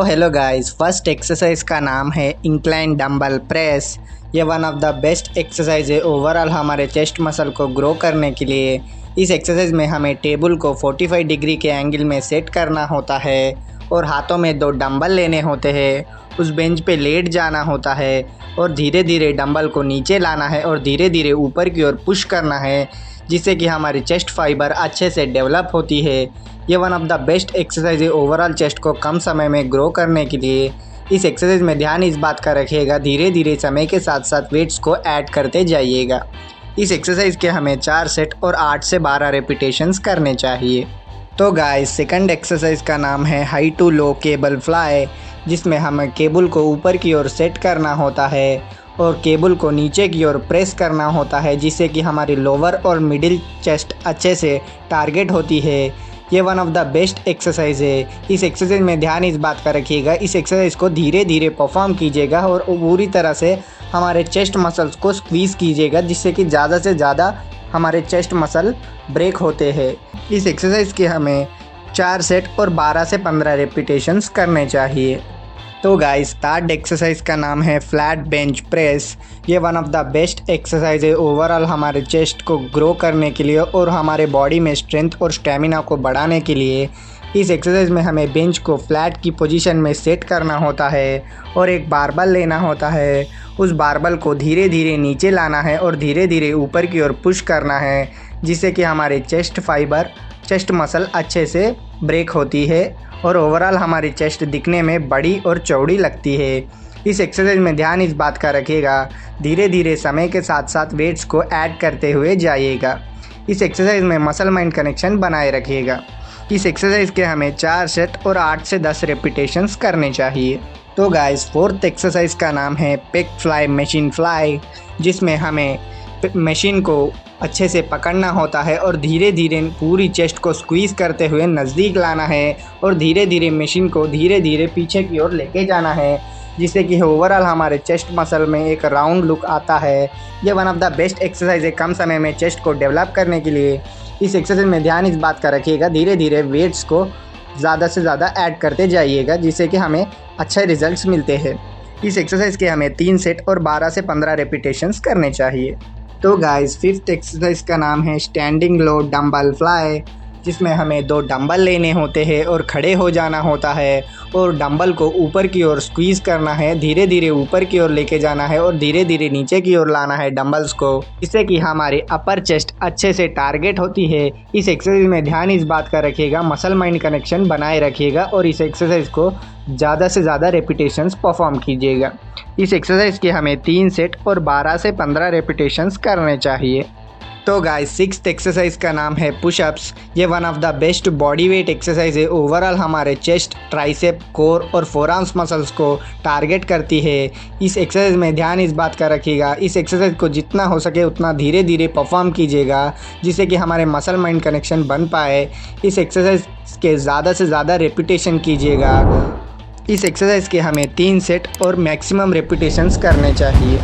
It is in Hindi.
तो हेलो गाइस, फर्स्ट एक्सरसाइज का नाम है इंक्लाइन डंबल प्रेस। ये one of the best exercise है ओवरऑल हमारे चेस्ट मसल को ग्रो करने के लिए। इस एक्सरसाइज में हमें टेबल को 45 डिग्री के एंगल में सेट करना होता है और हाथों में 2 डंबल लेने होते हैं। उस बेंच पे लेट जाना होता है और धीरे धीरे डंबल को नीचे लाना है और धीरे धीरे ऊपर की ओर पुश करना है, जिससे कि हमारी चेस्ट फाइबर अच्छे से डेवलप होती है। ये one of the best exercise है ओवरऑल चेस्ट को कम समय में ग्रो करने के लिए। इस एक्सरसाइज में ध्यान इस बात का रखिएगा, धीरे धीरे समय के साथ साथ वेट्स को ऐड करते जाइएगा। इस एक्सरसाइज के हमें 4 सेट और 8 से 12 रेपिटेशंस करने चाहिए। तो गाइस, सेकंड एक्सरसाइज का नाम है high to low cable fly, जिसमें हमें केबल को ऊपर की ओर सेट करना होता है और केबल को नीचे की ओर प्रेस करना होता है, जिससे कि हमारी लोअर और मिडिल चेस्ट अच्छे से टारगेट होती है। ये one of the best exercise है। इस एक्सरसाइज में ध्यान इस बात का रखिएगा, इस एक्सरसाइज को धीरे धीरे परफॉर्म कीजिएगा और पूरी तरह से हमारे चेस्ट मसल्स को स्क्वीज़ कीजिएगा, जिससे कि ज़्यादा से ज़्यादा हमारे चेस्ट मसल ब्रेक होते हैं। इस एक्सरसाइज के हमें 4 सेट और 12 से 15 रेपिटेशंस करने चाहिए। तो गाइस, थर्ड एक्सरसाइज का नाम है फ्लैट बेंच प्रेस। ये one of the best exercise है ओवरऑल हमारे चेस्ट को ग्रो करने के लिए और हमारे बॉडी में स्ट्रेंथ और स्टेमिना को बढ़ाने के लिए। इस एक्सरसाइज में हमें बेंच को फ्लैट की पोजीशन में सेट करना होता है और एक बारबल लेना होता है। उस बारबल को धीरे धीरे नीचे लाना है और धीरे धीरे ऊपर की ओर पुश करना है, जिससे कि हमारे चेस्ट मसल अच्छे से ब्रेक होती है और ओवरऑल हमारी चेस्ट दिखने में बड़ी और चौड़ी लगती है। इस एक्सरसाइज में ध्यान इस बात का रखिएगा, धीरे धीरे समय के साथ साथ वेट्स को ऐड करते हुए जाइएगा। इस एक्सरसाइज में मसल माइंड कनेक्शन बनाए रखिएगा। इस एक्सरसाइज के हमें 4 सेट और 8 से 10 रेपिटेशंस करने चाहिए। तो गाइस, फोर्थ एक्सरसाइज का नाम है पेक फ्लाई मशीन फ्लाई, जिसमें हमें मशीन को अच्छे से पकड़ना होता है और धीरे धीरे पूरी चेस्ट को स्क्वीज़ करते हुए नज़दीक लाना है और धीरे धीरे मशीन को धीरे धीरे पीछे की ओर लेके जाना है, जिससे कि ओवरऑल हमारे चेस्ट मसल में एक राउंड लुक आता है। ये one of the best exercise है कम समय में चेस्ट को डेवलप करने के लिए। इस एक्सरसाइज में ध्यान इस बात का रखिएगा, धीरे धीरे वेट्स को ज़्यादा से ज़्यादा ऐड करते जाइएगा, जिससे कि हमें अच्छे रिजल्ट्स मिलते हैं। इस एक्सरसाइज के हमें 3 सेट और 12 से 15 रेपिटेशंस करने चाहिए। तो गाइस, फिफ्थ एक्सरसाइज का नाम है स्टैंडिंग लो डंबल फ्लाई, जिसमें हमें 2 डंबल लेने होते हैं और खड़े हो जाना होता है और डंबल को ऊपर की ओर स्क्वीज़ करना है, धीरे धीरे ऊपर की ओर लेके जाना है और धीरे धीरे नीचे की ओर लाना है डंबल्स को, जिससे कि हमारी अपर चेस्ट अच्छे से टारगेट होती है। इस एक्सरसाइज में ध्यान इस बात का रखिएगा, मसल माइंड कनेक्शन बनाए रखिएगा और इस एक्सरसाइज को ज़्यादा से ज़्यादा रेपिटेशंस परफॉर्म कीजिएगा। इस एक्सरसाइज के हमें 3 सेट और 12 से 15 रेपिटेशंस करने चाहिए। तो गाइस, सिक्स्थ एक्सरसाइज का नाम है पुशअप्स। ये one of the best body weight exercise है ओवरऑल हमारे चेस्ट, ट्राइसेप, कोर और फोरआर्म्स मसल्स को टारगेट करती है। इस एक्सरसाइज में ध्यान इस बात का रखिएगा, इस एक्सरसाइज को जितना हो सके उतना धीरे धीरे परफॉर्म कीजिएगा, जिससे कि हमारे मसल माइंड कनेक्शन बन पाए। इस एक्सरसाइज के ज़्यादा से ज़्यादा रेपिटेशन कीजिएगा। इस एक्सरसाइज के हमें 3 सेट और मैक्सिमम रेपिटेशंस करने चाहिए।